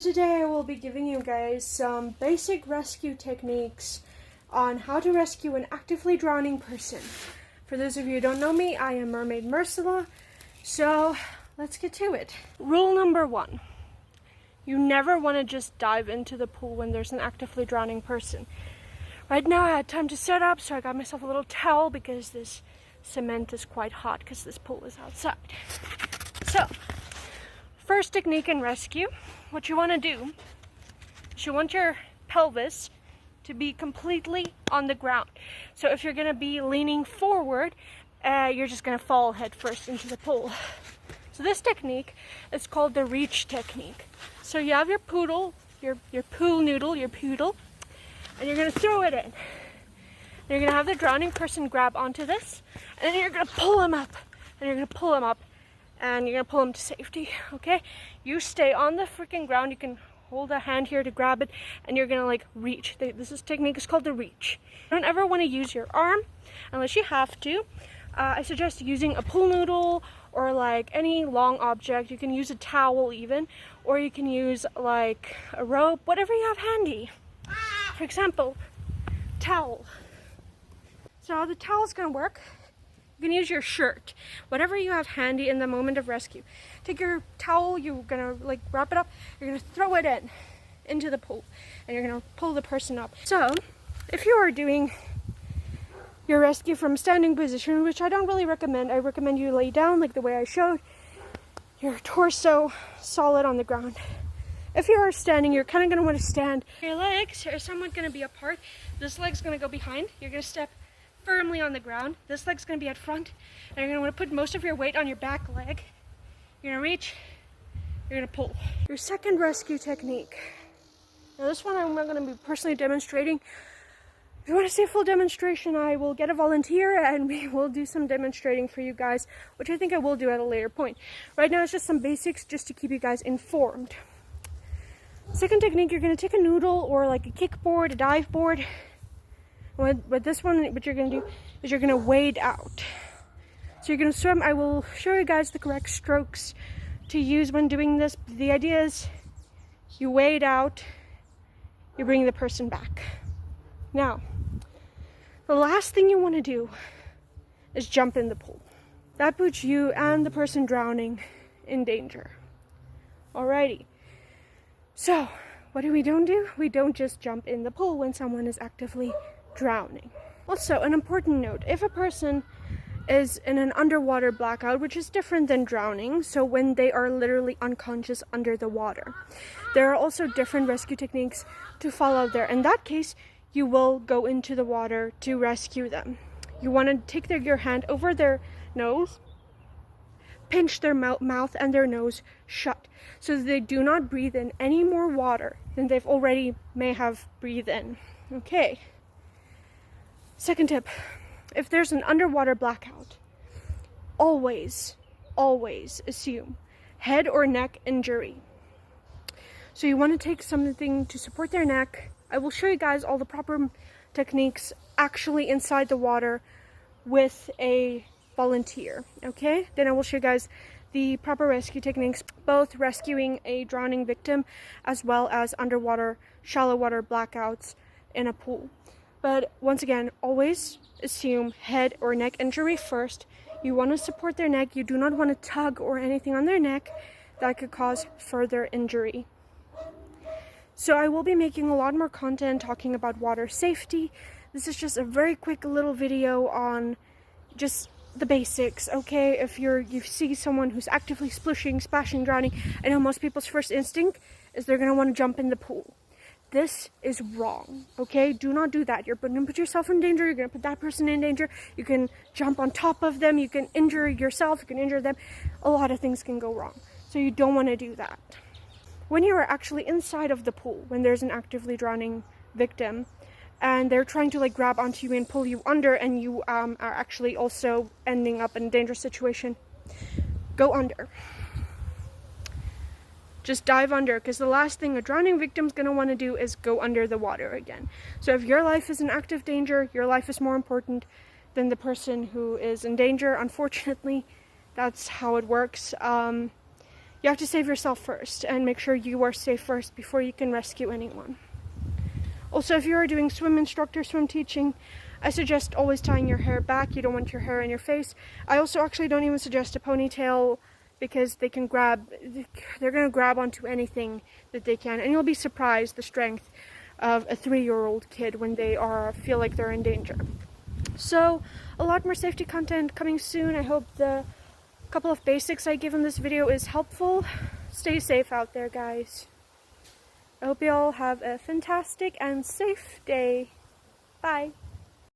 Today I will be giving you guys some basic rescue techniques on how to rescue an actively drowning person. For those of you who don't know me, I am Mermaid Mersula, so let's get to it. Rule number 1. You never want to just dive into the pool when there's an actively drowning person. Right now I had time to set up, so I got myself a little towel because this cement is quite hot because this pool is outside. So, first technique in rescue, what you want to do is you want your pelvis to be completely on the ground. So if you're going to be leaning forward, you're just going to fall head first into the pool. So this technique is called the reach technique. So you have your poodle, your pool noodle, your poodle, and you're going to throw it in. And you're going to have the drowning person grab onto this, and then you're going to pull him up, and you're going to pull him up, and you're going to pull him to safety, okay? You stay on the freaking ground. You can hold a hand here to grab it, and you're going to like reach. Technique is called the reach. You don't ever want to use your arm unless you have to. I suggest using a pool noodle or like any long object. You can use a towel even, or you can use like a rope, whatever you have handy. For example, towel. So how the towel is going to work, you can use your shirt, whatever you have handy in the moment of rescue. Take your towel, you're going to like wrap it up, you're going to throw it into the pool, and you're going to pull the person up. So if you are doing your rescue from standing position, which I don't really recommend, I recommend you lay down like the way I showed, your torso solid on the ground. If you are standing, you're kind of going to want to stand. Your legs are somewhat going to be apart. This leg's going to go behind. You're going to step firmly on the ground. This leg's going to be at front, and you're going to want to put most of your weight on your back leg. You're going to reach, you're going to pull. Your second rescue technique. Now this one I'm not going to be personally demonstrating. If you want to see a full demonstration, I will get a volunteer and we will do some demonstrating for you guys, which I think I will do at a later point. Right now it's just some basics just to keep you guys informed. Second technique, you're going to take a noodle or like a kickboard, a dive board. With this one, what you're going to do is you're going to wade out. So you're going to swim. I will show you guys the correct strokes to use when doing this. The idea is you wade out, you bring the person back. Now, the last thing you want to do is jump in the pool. That puts you and the person drowning in danger. Alrighty. So, what do? We don't just jump in the pool when someone is actively drowning. Also, an important note, if a person is in an underwater blackout, which is different than drowning, so when they are literally unconscious under the water, there are also different rescue techniques to follow there. In that case, you will go into the water to rescue them. You want to take your hand over their nose, pinch their mouth and their nose shut so that they do not breathe in any more water than they've already may have breathed in. Okay. Second tip, if there's an underwater blackout, always assume head or neck injury. So you want to take something to support their neck. I will show you guys all the proper techniques actually inside the water with a volunteer, okay? Then I will show you guys the proper rescue techniques, both rescuing a drowning victim as well as underwater, shallow water blackouts in a pool. But once again, always assume head or neck injury first. You want to support their neck. You do not want to tug or anything on their neck that could cause further injury. So I will be making a lot more content talking about water safety. This is just a very quick little video on just the basics, okay? If you see someone who's actively splishing, splashing, drowning, I know most people's first instinct is they're going to want to jump in the pool. This is wrong, okay? Do not do that. You're going to put yourself in danger. You're going to put that person in danger. You can jump on top of them. You can injure yourself. You can injure them. A lot of things can go wrong. So you don't want to do that. When you are actually inside of the pool, when there's an actively drowning victim, and they're trying to like grab onto you and pull you under, and you are actually also ending up in a dangerous situation, go under. Just dive under, because the last thing a drowning victim's going to want to do is go under the water again. So if your life is in active danger, your life is more important than the person who is in danger. Unfortunately, that's how it works. you have to save yourself first and make sure you are safe first before you can rescue anyone. Also, if you are doing swim instructor, swim teaching, I suggest always tying your hair back. You don't want your hair in your face. I also actually don't even suggest a ponytail because they're going to grab onto anything that they can. And you'll be surprised the strength of a 3-year-old kid when they feel like they're in danger. So, a lot more safety content coming soon. I hope the couple of basics I give in this video is helpful. Stay safe out there, guys. I hope you all have a fantastic and safe day. Bye.